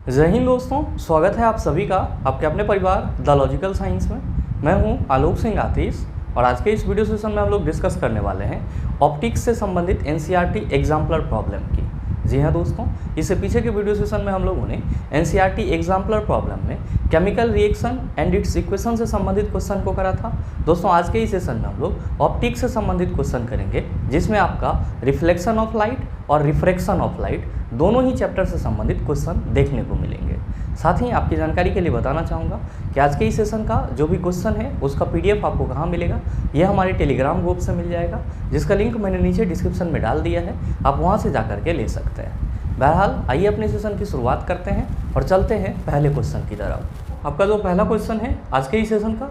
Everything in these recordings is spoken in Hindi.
जय हिंद दोस्तों, स्वागत है आप सभी का आपके अपने परिवार द लॉजिकल साइंस में। मैं हूं आलोक सिंह आतिश और आज के इस वीडियो सेशन में हम लोग डिस्कस करने वाले हैं ऑप्टिक्स से संबंधित एनसीईआरटी एग्जाम्पलर प्रॉब्लम की। जी हाँ दोस्तों, इससे पीछे के वीडियो सेशन में हम लोगों ने एनसीईआरटी एग्जाम्पलर प्रॉब्लम में chemical reaction and it's equation से संबंधित क्वेश्चन को करा था। दोस्तों आज के इस सेशन में हम लोग ऑप्टिक्स से संबंधित क्वेश्चन करेंगे, जिसमें आपका रिफ्लेक्शन ऑफ लाइट और रिफ्रैक्शन ऑफ लाइट दोनों ही चैप्टर से संबंधित क्वेश्चन देखने को मिलेंगे। साथ ही आपकी जानकारी के लिए बताना चाहूँगा कि आज के इस सेशन का जो भी क्वेश्चन है उसका पीडीएफ आपको कहाँ मिलेगा, यह हमारे टेलीग्राम ग्रुप से मिल जाएगा, जिसका लिंक मैंने नीचे डिस्क्रिप्शन में डाल दिया है, आप वहाँ से जा करके ले सकते हैं। बहरहाल आइए अपने सेशन की शुरुआत करते हैं और चलते हैं पहले क्वेश्चन की तरफ। आपका जो पहला क्वेश्चन है आज के इस सेशन का,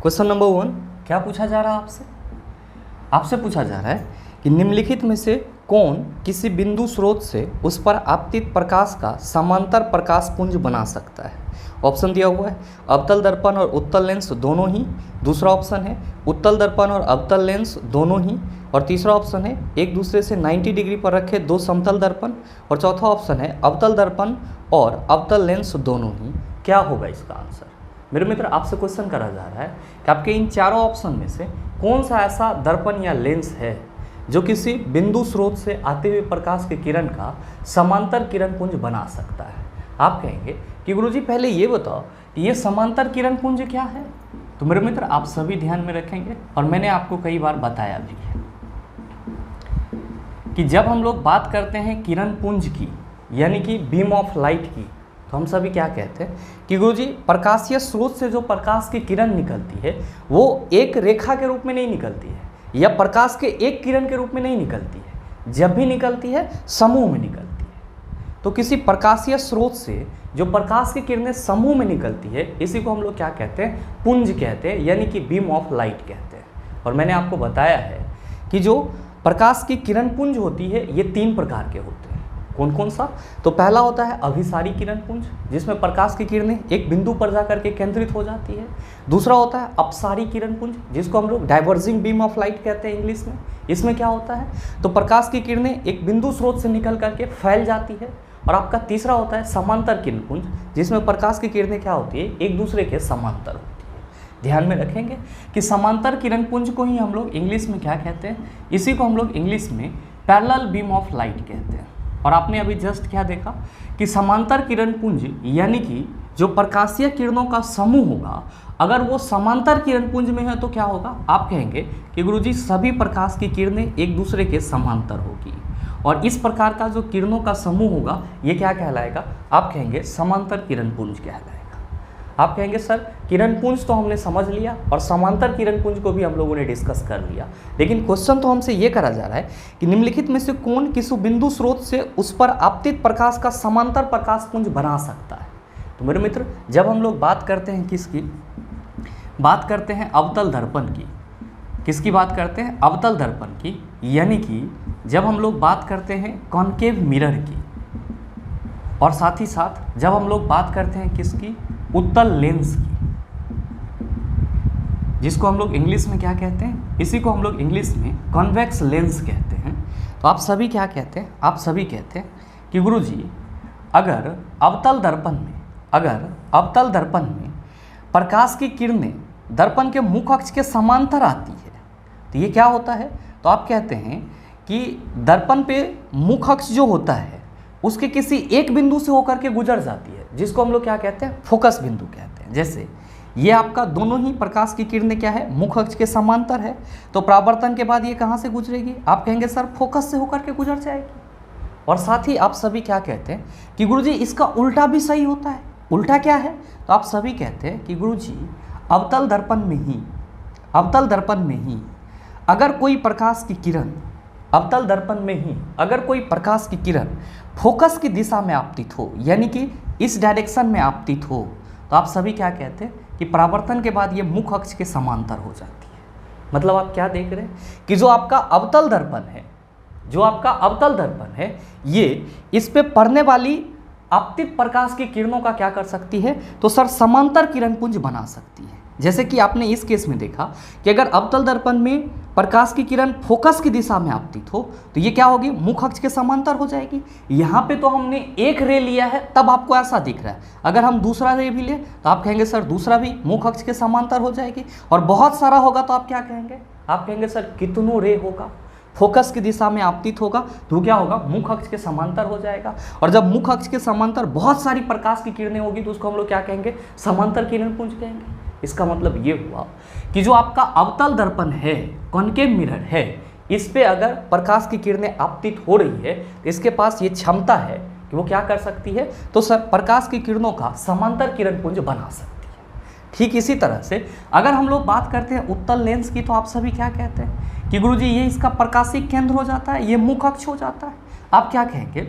क्वेश्चन नंबर 1, क्या पूछा जा रहा है आपसे पूछा जा रहा है कि निम्नलिखित में से कौन किसी बिंदु स्रोत से उस पर आपतित प्रकाश का समांतर प्रकाश पुंज बना सकता है। ऑप्शन दिया हुआ है अवतल दर्पण और उत्तल लेंस दोनों ही, दूसरा ऑप्शन है उत्तल दर्पण और अवतल लेंस दोनों ही, और तीसरा ऑप्शन है एक दूसरे से 90 डिग्री पर रखे दो समतल दर्पण, और चौथा ऑप्शन है अवतल दर्पण और अवतल लेंस दोनों ही। क्या होगा इसका आंसर? मेरे मित्र, आपसे क्वेश्चन करा जा रहा है कि आपके इन चारों ऑप्शन में से कौन सा ऐसा दर्पण या लेंस है जो किसी बिंदु स्रोत से आते हुए प्रकाश के किरण का समांतर किरण पुंज बना सकता है। आप कहेंगे कि गुरुजी पहले ये बताओ कि ये समांतर किरण पुंज क्या है। तो मेरे मित्र, आप सभी ध्यान में रखेंगे और मैंने आपको कई बार बताया भी है कि जब हम लोग बात करते हैं किरण पुंज की, यानी कि बीम ऑफ लाइट की, तो हम सभी क्या कहते हैं कि गुरुजी प्रकाशीय स्रोत से जो प्रकाश की किरण निकलती है वो एक रेखा के रूप में नहीं निकलती है या प्रकाश के एक किरण के रूप में नहीं निकलती है, जब भी निकलती है समूह में निकलती है। तो किसी प्रकाशीय स्रोत से जो प्रकाश की किरणें समूह में निकलती है, इसी को हम लोग क्या कहते हैं? पुंज कहते हैं, यानी कि बीम ऑफ लाइट कहते हैं। और मैंने आपको बताया है कि जो प्रकाश की किरण पुंज होती है ये 3 प्रकार के होते हैं। कौन कौन सा? तो पहला होता है अभिसारी किरण पुंज, जिसमें प्रकाश की किरणें एक बिंदु पर जाकर के केंद्रित हो जाती है। दूसरा होता है अपसारी किरण पुंज, जिसको हम लोग डाइवर्जिंग बीम ऑफ लाइट कहते हैं इंग्लिश में। इसमें क्या होता है? तो प्रकाश की किरणें एक बिंदु स्रोत से निकल करके फैल जाती है। और आपका तीसरा होता है समांतर किरण पुंज, जिसमें प्रकाश की किरणें क्या होती है? एक दूसरे के समांतर होती है। ध्यान में रखेंगे कि समांतर किरण पुंज को ही हम लोग इंग्लिश में क्या कहते हैं? इसी को हम लोग इंग्लिश में पैरेलल बीम ऑफ लाइट कहते हैं। और आपने अभी जस्ट क्या देखा कि समांतर किरण पुंज यानी कि जो प्रकाशीय किरणों का समूह होगा, अगर वो समांतर किरण पुंज में है तो क्या होगा? आप कहेंगे कि गुरुजी सभी प्रकाश की किरणें एक दूसरे के समांतर होगी, और इस प्रकार का जो किरणों का समूह होगा ये क्या कहलाएगा? आप कहेंगे समांतर किरण पुंज कहलाएगा। आप कहेंगे सर किरण पुंज तो हमने समझ लिया और समांतर किरण पुंज को भी हम लोगों ने डिस्कस कर लिया, लेकिन क्वेश्चन तो हमसे ये करा जा रहा है कि निम्नलिखित में से कौन किसी बिंदु स्रोत से उस पर आपतित प्रकाश का समांतर प्रकाश पुंज बना सकता है। तो मेरे मित्र, जब हम लोग बात करते हैं किसकी बात करते हैं? अवतल दर्पण की। किसकी बात करते हैं? अवतल दर्पण की, यानी कि जब हम लोग बात करते हैं कॉन्केव मिरर की, और साथ ही साथ जब हम लोग बात करते हैं किसकी? उत्तल लेंस की, जिसको हम लोग इंग्लिश में क्या कहते हैं? इसी को हम लोग इंग्लिश में कॉन्वेक्स लेंस कहते हैं। तो आप सभी क्या कहते हैं? आप सभी कहते हैं कि गुरुजी अगर अवतल दर्पण में प्रकाश की किरणें दर्पण के मुख अक्ष के समांतर आती है तो ये क्या होता है? तो आप कहते हैं कि दर्पण पे मुख अक्ष जो होता है उसके किसी एक बिंदु से होकर के गुजर जाती है, जिसको हम लोग क्या कहते हैं? फोकस बिंदु कहते हैं। जैसे ये आपका दोनों ही प्रकाश की किरणें क्या है? मुख अक्ष के समांतर है, तो परावर्तन के बाद ये कहाँ से गुजरेगी? आप कहेंगे सर फोकस से होकर के गुजर जाएगी। और साथ ही आप सभी क्या कहते हैं कि गुरुजी इसका उल्टा भी सही होता है। उल्टा क्या है? तो आप सभी कहते हैं कि गुरुजी अवतल दर्पण में ही अगर कोई प्रकाश की किरण अवतल दर्पण में ही अगर कोई प्रकाश की किरण फोकस की दिशा में आपतित हो, यानी कि इस डायरेक्शन में आपतित हो, तो आप सभी क्या कहते हैं कि परावर्तन के बाद ये मुख अक्ष के समांतर हो जाती है। मतलब आप क्या देख रहे हैं कि जो आपका अवतल दर्पण है ये इस पे पड़ने वाली आपतित प्रकाश की किरणों का क्या कर सकती है, तो सर समांतर किरण पुंज बना सकती है। जैसे कि आपने इस केस में देखा कि अगर अवतल दर्पण में प्रकाश की किरण फोकस की दिशा में आपतित हो तो ये क्या होगी, मुख अक्ष के समांतर हो जाएगी। यहाँ पे तो हमने एक रे लिया है तब आपको ऐसा दिख रहा है, अगर हम दूसरा रे भी ले तो आप कहेंगे सर दूसरा भी मुख अक्ष के समांतर हो जाएगी। और बहुत सारा होगा तो आप क्या कहेंगे, आप कहेंगे सर कितनों रे होगा, फोकस की दिशा में आपतित होगा तो क्या होगा, मुख अक्ष के समांतर हो जाएगा। और जब मुख अक्ष के समांतर बहुत सारी प्रकाश की किरणें होगी तो उसको हम लोग क्या कहेंगे, समांतर किरण पुंज कहेंगे। इसका मतलब ये हुआ कि जो आपका अवतल दर्पण है, कॉन्केव मिरर है, इस पे अगर प्रकाश की किरणें आपतित हो रही है तो इसके पास ये क्षमता है कि वो क्या कर सकती है, तो सर प्रकाश की किरणों का समांतर किरण पुंज बना सकती है। ठीक इसी तरह से अगर हम लोग बात करते हैं उत्तल लेंस की, तो आप सभी क्या कहते हैं कि गुरुजी ये इसका प्रकाशिक केंद्र हो जाता है, ये मुख अक्ष हो जाता है। आप क्या कहेंगे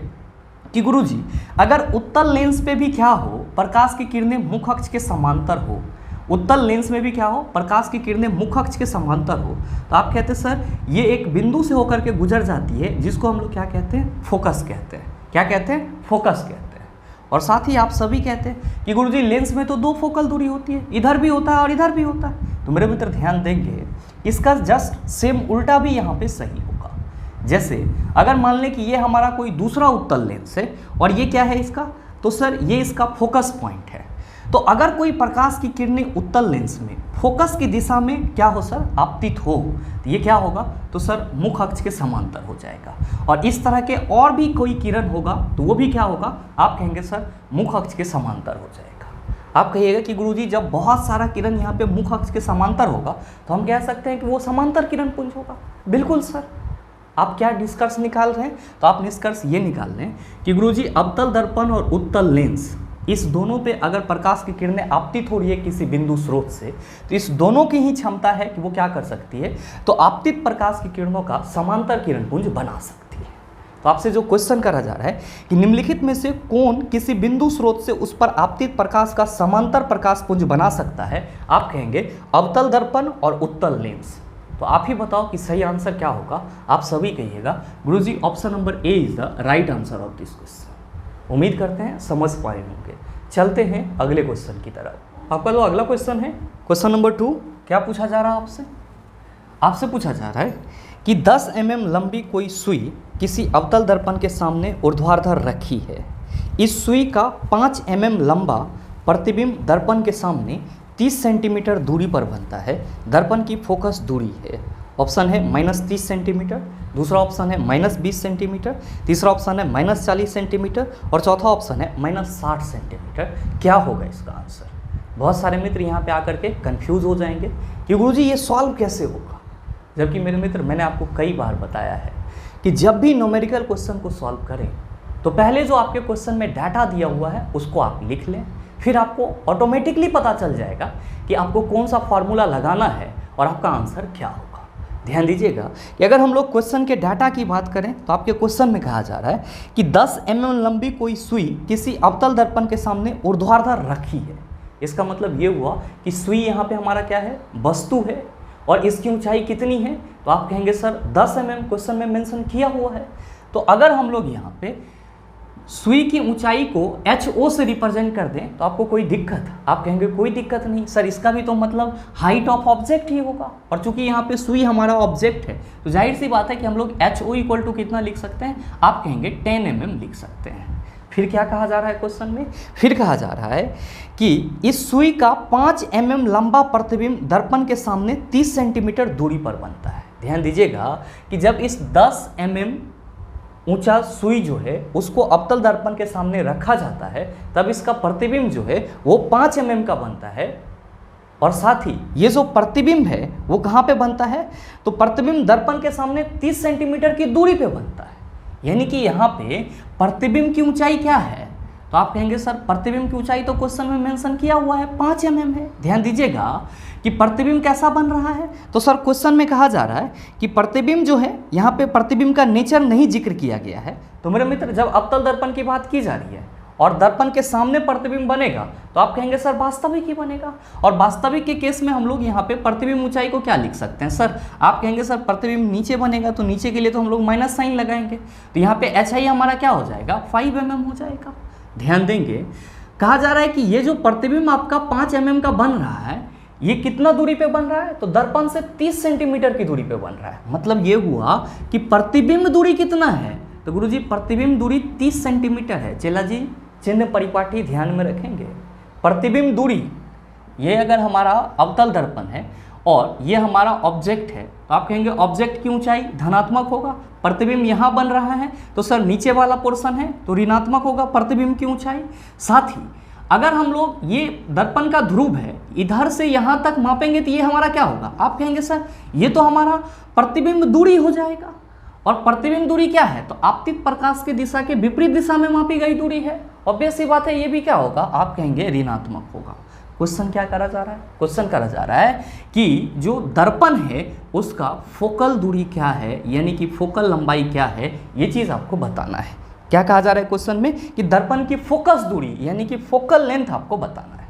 कि गुरुजी अगर उत्तल लेंस पे भी क्या हो, प्रकाश की किरणें मुख अक्ष के समांतर हो, उत्तल लेंस में भी क्या हो, प्रकाश की किरणें मुख अक्ष के समांतर हो, तो आप कहते हैं सर ये एक बिंदु से होकर के गुजर जाती है जिसको हम लोग क्या कहते हैं, फोकस कहते हैं। क्या कहते हैं, फोकस कहते हैं। और साथ ही आप सभी कहते हैं कि गुरुजी लेंस में तो दो फोकल दूरी होती है, इधर भी होता है और इधर भी होता है। तो मेरे मित्र ध्यान देंगे, इसका जस्ट सेम उल्टा भी यहाँ पे सही होगा। जैसे अगर मान लें कि ये हमारा कोई दूसरा उत्तल लेंस है और ये क्या है इसका, तो सर ये इसका फोकस पॉइंट है। तो अगर कोई प्रकाश की किरणें उत्तल लेंस में फोकस की दिशा में क्या हो सर, आपतित हो, तो ये क्या होगा, तो सर मुख अक्ष के समांतर हो जाएगा। और इस तरह के और भी कोई किरण होगा तो वो भी क्या होगा, आप कहेंगे सर मुख अक्ष के समांतर हो जाएगा। आप कहिएगा कि गुरुजी जब बहुत सारा किरण यहाँ पे मुख अक्ष के समांतर होगा तो हम कह सकते हैं कि वो समांतर किरण पुंज होगा। बिल्कुल सर। आप क्या निष्कर्ष निकाल रहे हैं, तो आप निष्कर्ष ये निकाल रहे हैं कि गुरुजी अवतल दर्पण और उत्तल लेंस, इस दोनों पे अगर प्रकाश की किरणें आपतित हो रही है किसी बिंदु स्रोत से, तो इस दोनों की ही क्षमता है कि वो क्या कर सकती है, तो आपतित प्रकाश की किरणों का समांतर किरण पुंज बना सकती है। तो आपसे जो क्वेश्चन करा जा रहा है कि निम्नलिखित में से कौन किसी बिंदु स्रोत से उस पर आपतित प्रकाश का समांतर प्रकाश पुंज बना सकता है, आप कहेंगे अवतल दर्पण और उत्तल लेंस। तो आप ही बताओ कि सही आंसर क्या होगा। आप सभी कहिएगा गुरुजी option number A is the right answer of this question. उम्मीद करते हैं समझ पाए होंगे। चलते हैं अगले क्वेश्चन की तरफ। आपका जो अगला क्वेश्चन है, क्वेश्चन नंबर 2, क्या पूछा जा रहा है आपसे? आपसे पूछा जा रहा है कि 10 mm लंबी कोई सुई किसी अवतल दर्पण के सामने ऊर्ध्वाधर रखी है। इस सुई का 5 mm लंबा प्रतिबिंब दर्पण के सामने 30 सेंटीमीटर दूरी पर बनता है। दर्पण की फोकस दूरी है, ऑप्शन है -30 सेंटीमीटर, दूसरा ऑप्शन है -20 सेंटीमीटर, तीसरा ऑप्शन है -40 सेंटीमीटर और चौथा ऑप्शन है -60 सेंटीमीटर। क्या होगा इसका आंसर? बहुत सारे मित्र यहाँ पे आकर के कंफ्यूज हो जाएंगे कि गुरुजी ये सॉल्व कैसे होगा, जबकि मेरे मित्र मैंने आपको कई बार बताया है कि जब भी न्यूमेरिकल क्वेश्चन को सॉल्व करें तो पहले जो आपके क्वेश्चन में डाटा दिया हुआ है उसको आप लिख लें, फिर आपको ऑटोमेटिकली पता चल जाएगा कि आपको कौन सा फार्मूला लगाना है और आपका आंसर क्या होगा। ध्यान दीजिएगा कि अगर हम लोग क्वेश्चन के डाटा की बात करें तो आपके क्वेश्चन में कहा जा रहा है कि 10 mm लंबी कोई सुई किसी अवतल दर्पण के सामने ऊर्ध्वाधर रखी है। इसका मतलब ये हुआ कि सुई यहाँ पे हमारा क्या है, वस्तु है, और इसकी ऊंचाई कितनी है, तो आप कहेंगे सर 10 mm क्वेश्चन में मेंशन किया हुआ है। तो अगर हम लोग यहाँ पे सुई की ऊंचाई को HO से रिप्रेजेंट कर दें तो आपको कोई दिक्कत, आप कहेंगे कोई दिक्कत नहीं सर, इसका भी तो मतलब हाइट ऑफ ऑब्जेक्ट ही होगा, और चूंकि यहाँ पे सुई हमारा ऑब्जेक्ट है तो जाहिर सी बात है कि हम लोग HO इक्वल टू कितना लिख सकते हैं, आप कहेंगे 10 mm लिख सकते हैं। फिर क्या कहा जा रहा है क्वेश्चन में, फिर कहा जा रहा है कि इस सुई का 5 mm लंबा प्रतिबिंब दर्पण के सामने 30 सेंटीमीटर दूरी पर बनता है। ध्यान दीजिएगा कि जब इस 10 mm ऊंचा सुई जो है उसको अवतल दर्पण के सामने रखा जाता है तब इसका प्रतिबिंब जो है वो 5 mm का बनता है, और साथ ही ये जो प्रतिबिंब है वो कहाँ पे बनता है, तो प्रतिबिंब दर्पण के सामने 30 सेंटीमीटर की दूरी पे बनता है। यानी कि यहाँ पे प्रतिबिंब की ऊंचाई क्या है, तो आप कहेंगे सर प्रतिबिंब की ऊंचाई तो क्वेश्चन में मेंशन किया हुआ है 5 mm है। ध्यान दीजिएगा कि प्रतिबिंब कैसा बन रहा है, तो सर क्वेश्चन में कहा जा रहा है कि प्रतिबिंब जो है यहाँ पे प्रतिबिंब का नेचर नहीं जिक्र किया गया है। तो मेरे मित्र जब अवतल दर्पण की बात की जा रही है और दर्पण के सामने प्रतिबिंब बनेगा तो आप कहेंगे सर वास्तविक ही बनेगा, और वास्तविक के केस में हम लोग यहाँ पे प्रतिबिंब ऊंचाई को क्या लिख सकते हैं सर, आप कहेंगे सर प्रतिबिंब नीचे बनेगा तो नीचे के लिए तो हम लोग माइनस साइन लगाएंगे, तो यहाँ पे HI हमारा क्या हो जाएगा 5 mm हो जाएगा। ध्यान देंगे, कहा जा रहा है कि ये जो प्रतिबिंब आपका 5 mm का बन रहा है, ये कितना दूरी पे बन रहा है, तो दर्पण से 30 सेंटीमीटर की दूरी पे बन रहा है। मतलब ये हुआ कि प्रतिबिंब दूरी कितना है, तो गुरुजी प्रतिबिंब दूरी 30 सेंटीमीटर है। चेला जी चिन्ह परिपाटी ध्यान में रखेंगे। प्रतिबिंब दूरी, ये अगर हमारा अवतल दर्पण है और ये हमारा ऑब्जेक्ट है, तो आप कहेंगे ऑब्जेक्ट की ऊंचाई धनात्मक होगा। प्रतिबिंब यहाँ बन रहा है तो सर नीचे वाला पोर्शन है तो ऋणात्मक होगा प्रतिबिंब की ऊंचाई। साथ ही अगर हम लोग ये दर्पण का ध्रुव है, इधर से यहाँ तक मापेंगे तो ये हमारा क्या होगा, आप कहेंगे सर ये तो हमारा प्रतिबिंब दूरी हो जाएगा। और प्रतिबिंब दूरी क्या है, तो आपतित प्रकाश की दिशा के विपरीत दिशा में मापी गई दूरी है। ऑब्वियस सी बात है, ये भी क्या होगा, आप कहेंगे ऋणात्मक होगा। क्वेश्चन क्या करा जा रहा है, क्वेश्चन करा जा रहा है कि जो दर्पण है उसका फोकल दूरी क्या है, यानी कि फोकल लंबाई क्या है, ये चीज़ आपको बताना है। क्या कहा जा रहा है क्वेश्चन में कि दर्पण की फोकस दूरी यानी कि फोकल लेंथ आपको बताना है।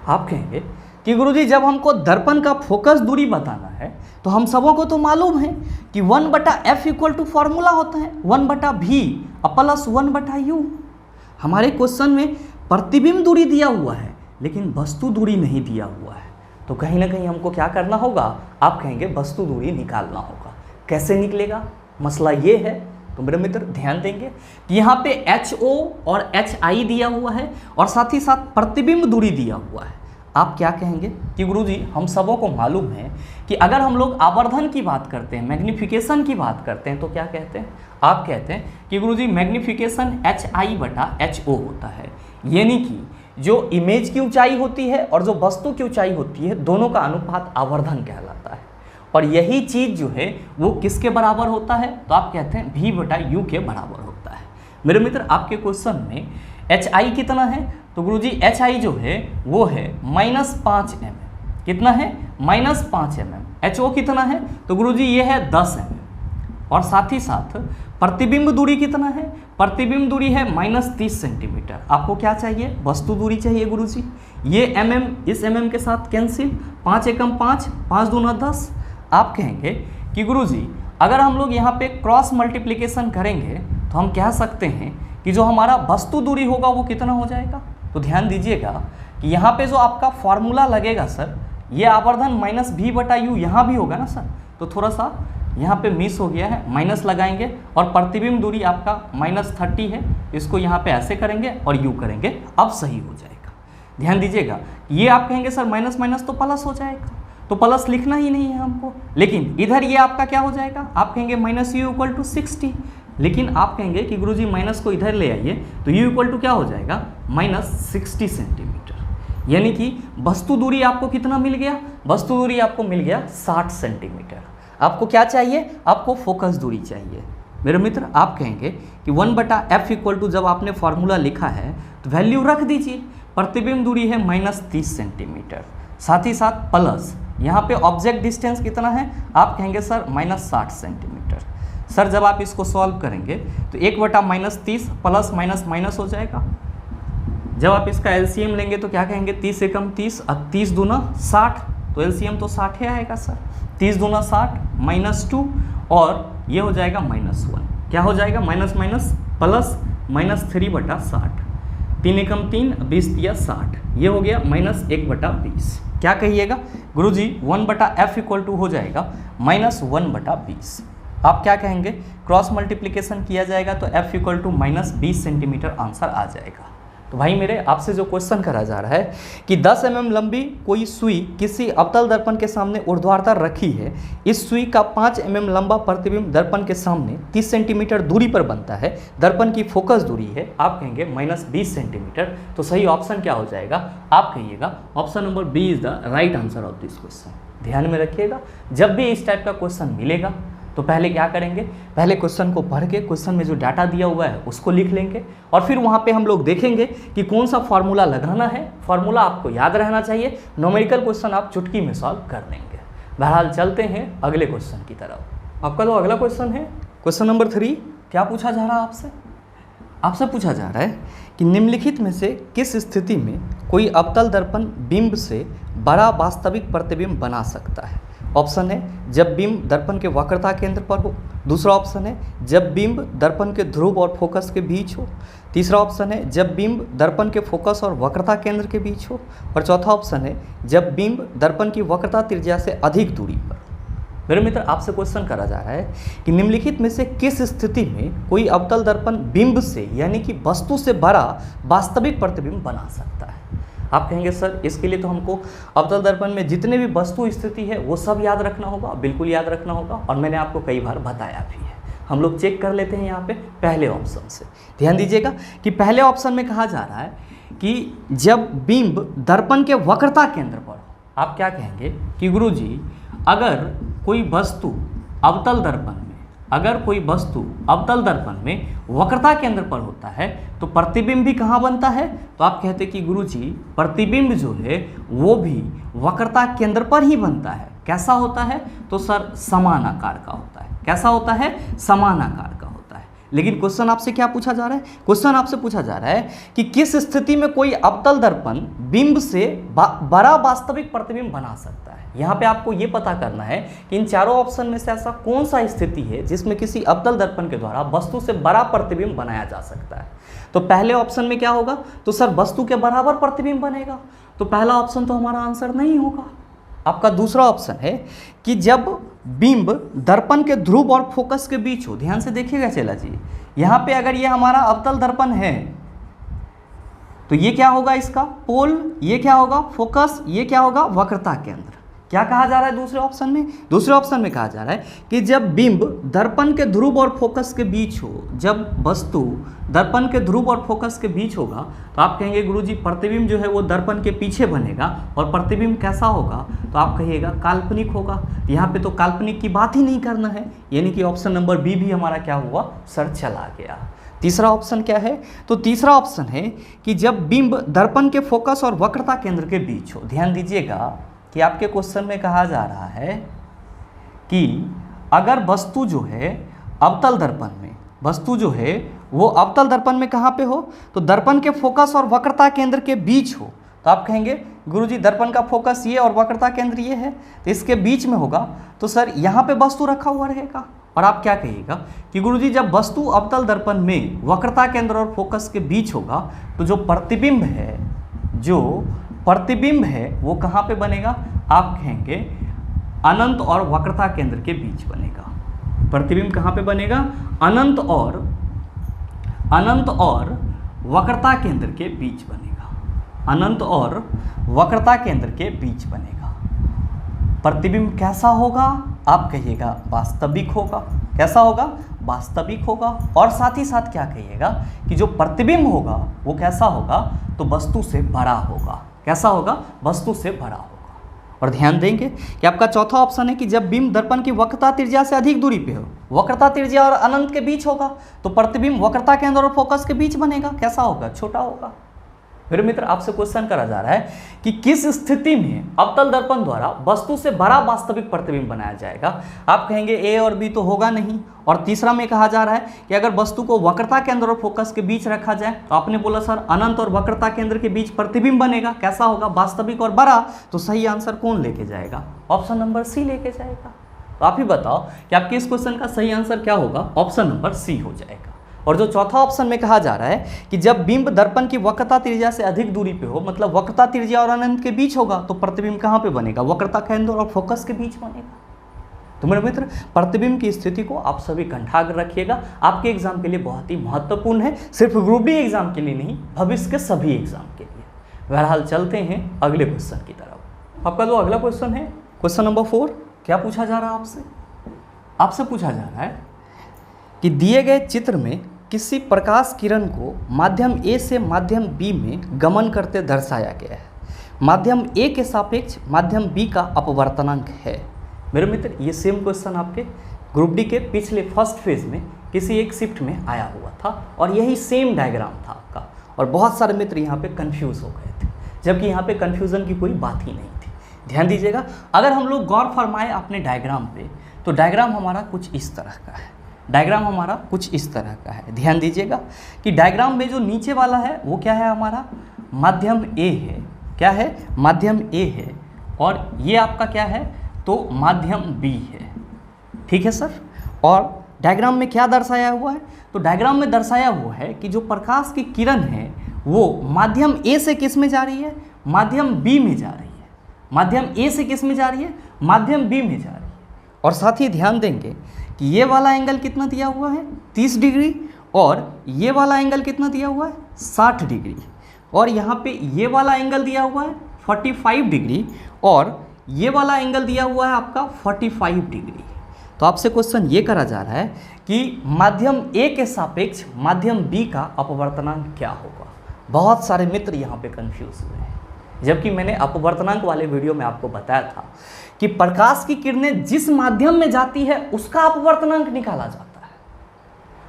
आप कहेंगे कि गुरुजी जब हमको दर्पण का फोकस दूरी बताना है तो हम सबों को तो मालूम है कि 1/f इक्वल टू फॉर्मूला होता है 1/v प्लस 1/u। हमारे क्वेश्चन में प्रतिबिंब दूरी दिया हुआ है लेकिन वस्तु दूरी नहीं दिया हुआ है, तो कहीं ना कहीं हमको क्या करना होगा, आप कहेंगे वस्तु दूरी निकालना होगा। कैसे निकलेगा, मसला ये है। तो मेरे मित्र ध्यान देंगे कि यहाँ पे HO और HI दिया हुआ है और साथ ही साथ प्रतिबिंब दूरी दिया हुआ है। आप क्या कहेंगे कि गुरुजी हम सबों को मालूम है कि अगर हम लोग आवर्धन की बात करते हैं, मैग्निफिकेशन की बात करते हैं, तो क्या कहते हैं, आप कहते हैं कि गुरुजी मैग्निफिकेशन HI/HO होता है। यानी कि जो इमेज की ऊंचाई होती है और जो वस्तु की ऊंचाई होती है, दोनों का अनुपात आवर्धन कहलाता है। और यही चीज़ जो है वो किसके बराबर होता है, तो आप कहते हैं V/U के बराबर होता है। मेरे मित्र आपके क्वेश्चन में HI कितना है, तो गुरुजी HI जो है वो है -5 mm। कितना है, -5 mm। HO कितना है, तो गुरुजी ये है 10 mm। और साथ ही साथ प्रतिबिंब दूरी कितना है, प्रतिबिंब दूरी है -30 सेंटीमीटर। आपको क्या चाहिए, वस्तु दूरी चाहिए गुरुजी। ये mm इस mm के साथ कैंसिल, 5 एकम 5, 5 दूना 10। आप कहेंगे कि गुरुजी अगर हम लोग यहाँ पे क्रॉस मल्टीप्लिकेशन करेंगे तो हम कह सकते हैं कि जो हमारा वस्तु दूरी होगा वो कितना हो जाएगा। तो ध्यान दीजिएगा कि यहाँ पे जो आपका फॉर्मूला लगेगा सर, ये आवर्धन -v/u यहाँ भी होगा ना सर, तो थोड़ा सा यहाँ पे मिस हो गया है, माइनस लगाएंगे। और प्रतिबिंब दूरी आपका -30 है, इसको यहाँ पे ऐसे करेंगे और u करेंगे, अब सही हो जाएगा। ध्यान दीजिएगा, ये आप कहेंगे सर माइनस माइनस तो प्लस हो जाएगा, तो प्लस लिखना ही नहीं है हमको। लेकिन इधर ये आपका क्या हो जाएगा, आप कहेंगे -u = 60। लेकिन आप कहेंगे कि गुरुजी माइनस को इधर ले आइए, तो u = क्या हो जाएगा, -60 सेंटीमीटर। यानी कि वस्तु दूरी आपको कितना मिल गया, वस्तु दूरी आपको मिल गया 60 सेंटीमीटर। आपको क्या चाहिए, आपको फोकस दूरी चाहिए। मेरे मित्र आप कहेंगे कि 1/f इक्वल टू, जब आपने फॉर्मूला लिखा है तो वैल्यू रख दीजिए। प्रतिबिंब दूरी है -30 सेंटीमीटर, साथ ही साथ प्लस यहाँ पे ऑब्जेक्ट डिस्टेंस कितना है, आप कहेंगे सर -60 सेंटीमीटर। सर जब आप इसको सॉल्व करेंगे तो 1/-30 प्लस माइनस माइनस हो जाएगा। जब आप इसका एलसीएम लेंगे तो क्या कहेंगे, 30 एकम 30 और 30 दूना 60, तो एलसीएम तो 60 ही आएगा सर। 30 दूना 60 -2 और ये हो जाएगा -1। क्या हो जाएगा, माइनस माइनस प्लस -3/60। 3 एकम 3 20 दिया 60, ये हो गया -1/20। क्या कहिएगा गुरुजी, 1/f इक्वल टू हो जाएगा -1/20। आप क्या कहेंगे, क्रॉस मल्टीप्लिकेशन किया जाएगा तो f equal to -20 centimetre answer आ जाएगा। तो भाई मेरे आपसे जो क्वेश्चन करा जा रहा है कि 10 mm लंबी कोई सुई किसी अवतल दर्पण के सामने ऊर्ध्वाधर रखी है, इस सुई का 5 mm लंबा प्रतिबिंब दर्पण के सामने 30 सेंटीमीटर दूरी पर बनता है, दर्पण की फोकस दूरी है, आप कहेंगे -20 सेंटीमीटर। तो सही ऑप्शन क्या हो जाएगा, आप कहिएगा option number B is the right answer of this question. ध्यान में रखिएगा, जब भी इस टाइप का क्वेश्चन मिलेगा तो पहले क्या करेंगे, पहले क्वेश्चन को पढ़ के क्वेश्चन में जो डाटा दिया हुआ है उसको लिख लेंगे और फिर वहाँ पे हम लोग देखेंगे कि कौन सा फार्मूला लगाना है। फार्मूला आपको याद रहना चाहिए, न्यूमेरिकल क्वेश्चन आप चुटकी में सॉल्व कर लेंगे। बहरहाल चलते हैं अगले क्वेश्चन की तरफ। आपका जो अगला क्वेश्चन है, क्वेश्चन नंबर 3, क्या पूछा जा रहा है आपसे, आपसे पूछा जा रहा है कि निम्नलिखित में से किस स्थिति में कोई अवतल दर्पण बिंब से बड़ा वास्तविक प्रतिबिंब बना सकता है। ऑप्शन है जब बिंब दर्पण के वक्रता केंद्र पर हो। दूसरा ऑप्शन है जब बिंब दर्पण के ध्रुव और फोकस के बीच हो। तीसरा ऑप्शन है जब बिंब दर्पण के फोकस और वक्रता केंद्र के बीच हो। और चौथा ऑप्शन है जब बिंब दर्पण की वक्रता त्रिज्या से अधिक दूरी पर। मेरे मित्र, आपसे क्वेश्चन करा जा रहा है कि निम्नलिखित में से किस स्थिति में कोई अवतल दर्पण बिंब से यानी कि वस्तु से बड़ा वास्तविक प्रतिबिंब बना सकता है। आप कहेंगे सर इसके लिए तो हमको अवतल दर्पण में जितने भी वस्तु स्थिति है वो सब याद रखना होगा। बिल्कुल याद रखना होगा, और मैंने आपको कई बार बताया भी है। हम लोग चेक कर लेते हैं यहाँ पे पहले ऑप्शन से। ध्यान दीजिएगा कि पहले ऑप्शन में कहा जा रहा है कि जब बिंब दर्पण के वक्रता केंद्र पर हो। आप क्या कहेंगे कि गुरुजी अगर कोई वस्तु अवतल दर्पण में वक्रता केंद्र पर होता है तो प्रतिबिंब भी कहाँ बनता है? तो आप कहते कि गुरुजी प्रतिबिंब जो है वो भी वक्रता केंद्र पर ही बनता है। कैसा होता है? तो सर समान आकार का होता है। कैसा होता है? समान आकार का होता है। लेकिन क्वेश्चन आपसे क्या पूछा जा रहा है? क्वेश्चन आपसे पूछा जा रहा है कि किस स्थिति में कोई अवतल दर्पण बिंब से बड़ा वास्तविक प्रतिबिंब बना सकता है। यहाँ पे आपको ये पता करना है कि इन चारों ऑप्शन में से ऐसा कौन सा स्थिति है जिसमें किसी अवतल दर्पण के द्वारा वस्तु से बड़ा प्रतिबिंब बनाया जा सकता है। तो पहले ऑप्शन में क्या होगा? तो सर वस्तु के बराबर प्रतिबिंब बनेगा। तो पहला ऑप्शन तो हमारा आंसर नहीं होगा। आपका दूसरा ऑप्शन है कि जब बिंब दर्पण के ध्रुव और फोकस के बीच हो। ध्यान से देखिएगा चेला जी, यहाँ पे अगर ये हमारा अवतल दर्पण है तो ये क्या होगा? इसका पोल। ये क्या होगा? फोकस। ये क्या होगा? वक्रता केंद्र। क्या कहा जा रहा है दूसरे ऑप्शन में? दूसरे ऑप्शन में कहा जा रहा है कि जब बिंब दर्पण के ध्रुव और फोकस के बीच हो, जब वस्तु दर्पण के ध्रुव और फोकस के बीच होगा तो आप कहेंगे गुरुजी प्रतिबिंब जो है वो दर्पण के पीछे बनेगा। और प्रतिबिंब कैसा होगा? तो आप कहिएगा काल्पनिक होगा। यहाँ पे तो काल्पनिक की बात ही नहीं करना है, यानी कि ऑप्शन नंबर बी भी हमारा क्या हुआ? सर चला गया। तीसरा ऑप्शन क्या है? तो तीसरा ऑप्शन है कि जब बिंब दर्पण के फोकस और वक्रता केंद्र के बीच हो। ध्यान दीजिएगा कि आपके क्वेश्चन में कहा जा रहा है कि अगर वस्तु जो है अवतल दर्पण में, वस्तु जो है वो अवतल दर्पण में कहाँ पे हो? तो दर्पण के फोकस और वक्रता केंद्र के बीच हो। तो आप कहेंगे गुरुजी दर्पण का फोकस ये और वक्रता केंद्र ये है तो इसके बीच में होगा, तो सर यहाँ पे वस्तु रखा हुआ रहेगा। और आप क्या कहिएगा कि गुरुजी जब वस्तु अवतल दर्पण में वक्रता केंद्र और फोकस के बीच होगा तो जो प्रतिबिंब है वो कहाँ पे बनेगा? आप कहेंगे अनंत और वक्रता केंद्र के बीच बनेगा। प्रतिबिंब कहाँ पे बनेगा? अनंत और वक्रता केंद्र के बीच बनेगा। अनंत और वक्रता केंद्र के बीच बनेगा। प्रतिबिंब कैसा होगा? आप कहिएगा वास्तविक होगा। कैसा होगा? वास्तविक होगा। और साथ ही साथ क्या कहिएगा कि जो प्रतिबिंब होगा वो कैसा होगा? तो वस्तु से बड़ा होगा। कैसा होगा? वस्तु से बड़ा होगा। और ध्यान देंगे कि आपका चौथा ऑप्शन है कि जब बिंब दर्पण की वक्रता त्रिज्या से अधिक दूरी पे हो। वक्रता त्रिज्या और अनंत के बीच होगा तो प्रतिबिंब वक्रता केंद्र और फोकस के बीच बनेगा। कैसा होगा? छोटा होगा। मेरे मित्र, आपसे क्वेश्चन करा जा रहा है कि किस स्थिति में अवतल दर्पण द्वारा वस्तु से बड़ा वास्तविक प्रतिबिंब बनाया जाएगा। आप कहेंगे ए और बी तो होगा नहीं। और तीसरा में कहा जा रहा है कि अगर वस्तु को वक्रता केंद्र और फोकस के बीच रखा जाए तो आपने बोला सर अनंत और वक्रता केंद्र के बीच प्रतिबिंब बनेगा। कैसा होगा? वास्तविक और बड़ा। तो सही आंसर कौन लेके जाएगा? ऑप्शन नंबर सी लेके जाएगा। तो आप ही बताओ कि आपके इस क्वेश्चन का सही आंसर क्या होगा? ऑप्शन नंबर सी हो जाएगा। और जो चौथा ऑप्शन में कहा जा रहा है कि जब बिंब दर्पण की वक्रता त्रिज्या से अधिक दूरी पे हो, मतलब वक्रता त्रिज्या और अनंत के बीच होगा, तो प्रतिबिंब कहाँ पे बनेगा? वक्रता केंद्र और फोकस के बीच बनेगा। तो मेरे मित्र, प्रतिबिंब की स्थिति को आप सभी कंठाग्र रखिएगा। आपके एग्जाम के लिए बहुत ही महत्वपूर्ण है, सिर्फ ग्रुप डी एग्जाम के लिए नहीं, भविष्य के सभी एग्जाम के लिए। बहरहाल चलते हैं अगले क्वेश्चन की तरफ। आपका जो अगला क्वेश्चन है, क्वेश्चन नंबर 4, क्या पूछा जा रहा है आपसे? आपसे पूछा जा रहा है कि दिए गए चित्र में किसी प्रकाश किरण को माध्यम ए से माध्यम बी में गमन करते दर्शाया गया है। माध्यम ए के सापेक्ष माध्यम बी का अपवर्तनांक है। मेरे मित्र, ये सेम क्वेश्चन आपके ग्रुप डी के पिछले फर्स्ट फेज में किसी एक शिफ्ट में आया हुआ था और यही सेम डायग्राम था आपका। और बहुत सारे मित्र यहाँ पे कंफ्यूज हो गए थे, जबकि यहाँ पे कंफ्यूजन की कोई बात ही नहीं थी। ध्यान दीजिएगा, अगर हम लोग गौर फरमाए अपने डायग्राम पे तो डायग्राम हमारा कुछ इस तरह का है। डायग्राम हमारा कुछ इस तरह का है। ध्यान दीजिएगा कि डायग्राम में जो नीचे वाला है वो क्या है? हमारा माध्यम ए है। क्या है? माध्यम ए है। और ये आपका क्या है? तो माध्यम बी है। ठीक है सर। और डायग्राम में क्या दर्शाया हुआ है? तो डायग्राम में दर्शाया हुआ है कि जो प्रकाश की किरण है वो माध्यम ए से किस में जा रही है? माध्यम बी में जा रही है। माध्यम ए से किस में जा रही है? माध्यम बी में जा रही है। और साथ ही ध्यान देंगे कि ये वाला एंगल कितना दिया हुआ है? 30 डिग्री। और ये वाला एंगल कितना दिया हुआ है? 60 डिग्री। और यहाँ पे ये वाला एंगल दिया हुआ है 45 डिग्री। और ये वाला एंगल दिया हुआ है आपका 45 डिग्री। तो आपसे क्वेश्चन ये करा जा रहा है कि माध्यम ए के सापेक्ष माध्यम बी का अपवर्तनांक क्या होगा। बहुत सारे मित्र यहाँ पे कंफ्यूज हुए हैं, जबकि मैंने अपवर्तनांक वाले वीडियो में आपको बताया था कि प्रकाश की किरणें जिस माध्यम में जाती है उसका अपवर्तनांक निकाला जाता है,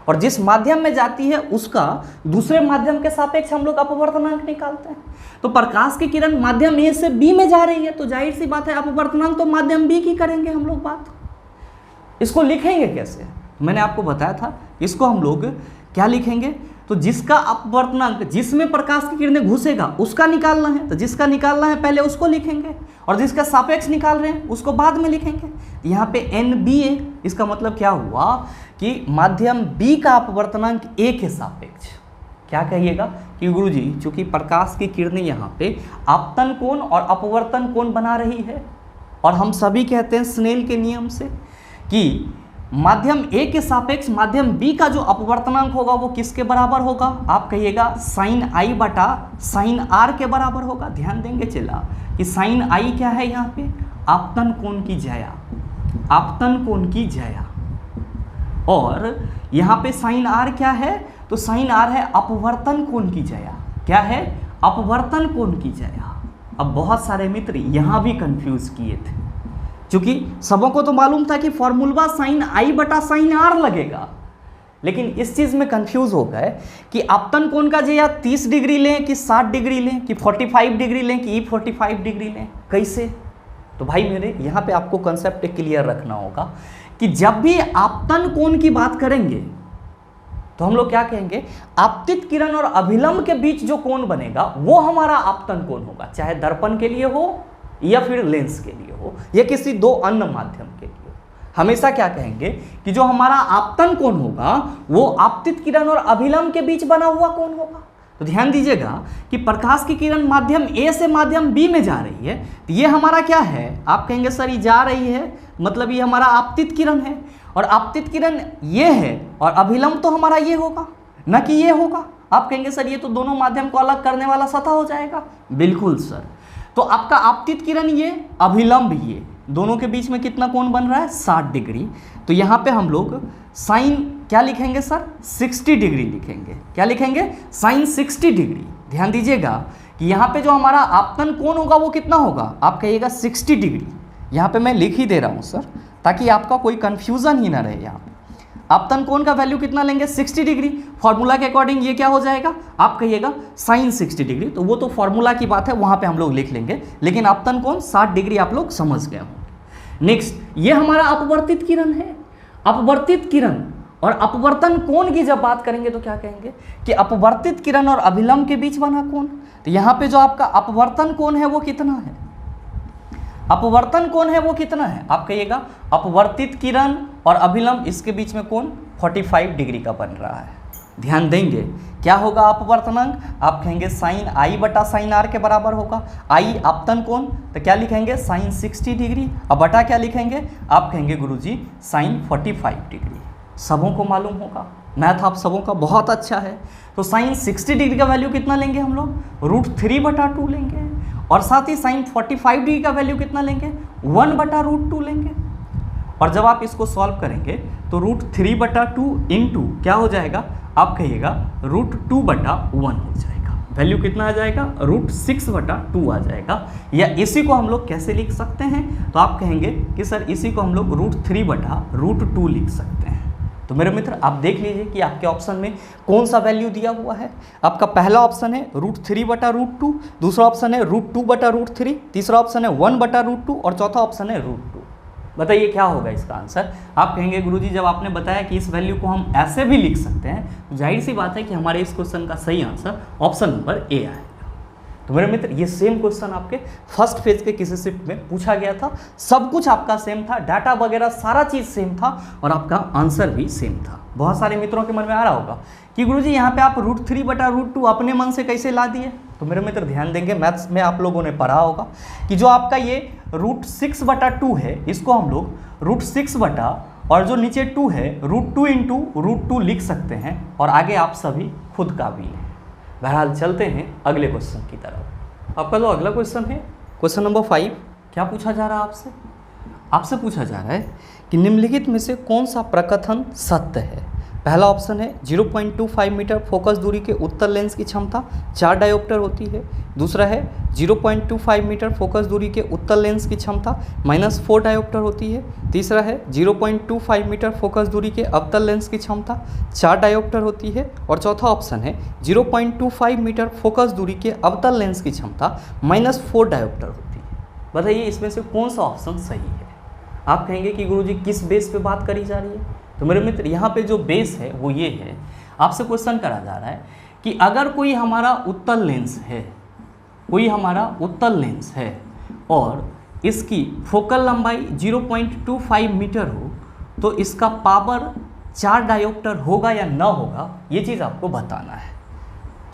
और जिस माध्यम में जाती है उसका दूसरे माध्यम के सापेक्ष हम लोग अपवर्तनांक निकालते हैं। तो प्रकाश की किरण माध्यम ए से बी में जा रही है, तो जाहिर सी बात है अपवर्तनांक तो माध्यम बी की करेंगे हम लोग बात। इसको लिखेंगे कैसे? मैंने आपको बताया था इसको हम लोग क्या लिखेंगे, तो जिसका अपवर्तनांक, जिसमें प्रकाश की किरणें घुसेगा उसका निकालना है, तो जिसका निकालना है पहले उसको लिखेंगे, और जिसका सापेक्ष निकाल रहे हैं उसको बाद में लिखेंगे। यहाँ पे NBA, इसका मतलब क्या हुआ कि माध्यम बी का अपवर्तनांक ए के सापेक्ष। क्या कहिएगा कि गुरुजी चूंकि प्रकाश की किरणें यहाँ पे आपतन कोण और अपवर्तन कोण बना रही है, और हम सभी कहते हैं स्नेल के नियम से कि माध्यम ए के सापेक्ष माध्यम बी का जो अपवर्तनांक होगा वो किसके बराबर होगा? आप कहिएगा साइन आई बटा साइन आर के बराबर होगा। ध्यान देंगे चला कि साइन आई क्या है? यहाँ पे आपतन कोण की ज्या, आपतन कोण की ज्या। और यहाँ पे साइन आर क्या है? तो साइन आर है अपवर्तन कोण की ज्या। क्या है? अपवर्तन कोण की ज्या। अब बहुत सारे मित्र यहाँ भी कंफ्यूज किए थे, क्योंकि सबों को तो मालूम था कि फॉर्मूला साइन आई बटा साइन आर लगेगा, लेकिन इस चीज़ में कंफ्यूज हो गए कि आपतन कोण का ज्या 30 डिग्री लें कि 60 डिग्री लें कि 45 डिग्री लें कि 45 डिग्री लें, कैसे? तो भाई मेरे यहाँ पे आपको कंसेप्ट क्लियर रखना होगा कि जब भी आपतन कोण की बात करेंगे तो हम लोग क्या कहेंगे? आपतित किरण और अभिलंब के बीच जो कोण बनेगा वो हमारा आपतन कोण होगा, चाहे दर्पण के लिए हो या फिर लेंस के लिए हो या किसी दो अन्य माध्यम के लिए हो। हमेशा क्या कहेंगे कि जो हमारा आपतन कोण होगा वो आपतित किरण और अभिलंब के बीच बना हुआ कोण होगा। तो ध्यान दीजिएगा कि प्रकाश की किरण माध्यम ए से माध्यम बी में जा रही है, तो ये हमारा क्या है? आप कहेंगे सर ये जा रही है मतलब ये हमारा आपतित किरण है, और आपतित किरण ये है और अभिलंब तो हमारा ये होगा, न कि ये होगा। आप कहेंगे सर ये तो दोनों माध्यम को अलग करने वाला सतह हो जाएगा। बिल्कुल सर। तो आपका आपतित किरण ये, अभिलंब ये, दोनों के बीच में कितना कोण बन रहा है? 60 डिग्री। तो यहाँ पे हम लोग साइन क्या लिखेंगे सर? 60 डिग्री लिखेंगे। क्या लिखेंगे? Sine 60 degree. ध्यान दीजिएगा कि यहाँ पे जो हमारा आपतन कोण होगा वो कितना होगा? आप कहिएगा 60 डिग्री। यहाँ पे मैं लिख ही दे रहा हूँ सर, ताकि आपका कोई कन्फ्यूज़न ही ना रहे। यहाँ पे आपतन कोण का वैल्यू कितना लेंगे? 60 डिग्री। फॉर्मूला के अकॉर्डिंग ये क्या हो जाएगा? आप कहिएगा साइन 60 डिग्री। तो वो तो फॉर्मूला की बात है, वहाँ पे हम लोग लिख लेंगे, लेकिन आपतन कोण 60 डिग्री आप लोग समझ गए होंगे। नेक्स्ट, ये हमारा अपवर्तित किरण है। अपवर्तित किरण और अपवर्तन कोण की जब बात करेंगे तो क्या कहेंगे कि अपवर्तित किरण और अभिलंब के बीच बना कोण। तो यहाँ पे जो आपका अपवर्तन कोण है वो कितना है? अपवर्तन कोण है वो कितना है? आप कहिएगा अपवर्तित किरण और अभिलंब इसके बीच में कोण 45 डिग्री का बन रहा है। ध्यान देंगे क्या होगा अपवर्तनांक? आप कहेंगे साइन आई बटा साइन आर के बराबर होगा। आई आपतन कोण, तो क्या लिखेंगे? Sine 60 degree. अब बटा क्या लिखेंगे? आप कहेंगे गुरुजी साइन 45 डिग्री। सबों को मालूम होगा, मैथ आप सबों का बहुत अच्छा है। तो साइन 60 डिग्री का वैल्यू कितना लेंगे हम लोग? √3/2 लेंगे। और साथ ही साइन 45 डिग्री का वैल्यू कितना लेंगे? 1/√2 लेंगे। और जब आप इसको सॉल्व करेंगे तो √3/2 इंटू क्या हो जाएगा? आप कहिएगा √2/1 हो जाएगा। वैल्यू कितना आ जाएगा? √6/2 आ जाएगा। या इसी को हम लोग कैसे लिख सकते हैं? तो आप कहेंगे कि सर इसी को हम लोग √3/√2 लिख सकते हैं। तो मेरे मित्र आप देख लीजिए कि आपके ऑप्शन में कौन सा वैल्यू दिया हुआ है। आपका पहला ऑप्शन है √3/√2, दूसरा ऑप्शन है √2/√3, तीसरा ऑप्शन है 1/√2 और चौथा ऑप्शन है √2। बताइए क्या होगा इसका आंसर? आप कहेंगे गुरुजी जब आपने बताया कि इस वैल्यू को हम ऐसे भी लिख सकते हैं, तो जाहिर सी बात है कि हमारे इस क्वेश्चन का सही आंसर ऑप्शन नंबर ए आएगा। तो मेरे मित्र ये सेम क्वेश्चन आपके फर्स्ट फेज के किसी शिफ्ट में पूछा गया था, सब कुछ आपका सेम था, डाटा वगैरह सारा चीज़ सेम था और आपका आंसर भी सेम था। बहुत सारे मित्रों के मन में आ रहा होगा कि गुरुजी यहाँ पे आप √3/√2 अपने मन से कैसे ला दिए। तो मेरे मित्र ध्यान देंगे, मैथ्स में आप लोगों ने पढ़ा होगा कि जो आपका ये √6/2 है, इसको हम लोग √6 और जो नीचे 2 है √2 × √2 लिख सकते हैं और आगे आप सभी खुद का भी लें। बहरहाल चलते हैं अगले क्वेश्चन की तरफ। आपका जो अगला क्वेश्चन है क्वेश्चन नंबर 5, क्या पूछा जा रहा है आपसे? आपसे पूछा जा रहा है कि निम्नलिखित में से कौन सा प्रकथन सत्य है। पहला ऑप्शन है 0.25 मीटर फोकस दूरी के उत्तल लेंस की क्षमता 4 डायोप्टर होती है। दूसरा है 0.25 मीटर फोकस दूरी के उत्तल लेंस की क्षमता -4 डायोप्टर होती है। तीसरा है 0.25 मीटर फोकस दूरी के अवतल लेंस की क्षमता 4 डायोप्टर होती है। और चौथा ऑप्शन है 0.25 मीटर फोकस दूरी के अवतल लेंस की क्षमता -4 डायोप्टर होती है। बताइए इसमें से कौन सा ऑप्शन सही है? आप कहेंगे कि गुरुजी किस बेस पे बात करी जा रही है? तो मेरे मित्र यहाँ पे जो बेस है वो ये है, आपसे क्वेश्चन करा जा रहा है कि अगर कोई हमारा उत्तल लेंस है, कोई हमारा उत्तल लेंस है और इसकी फोकल लंबाई 0.25 मीटर हो तो इसका पावर 4 डायोप्टर होगा या ना होगा, ये चीज़ आपको बताना है।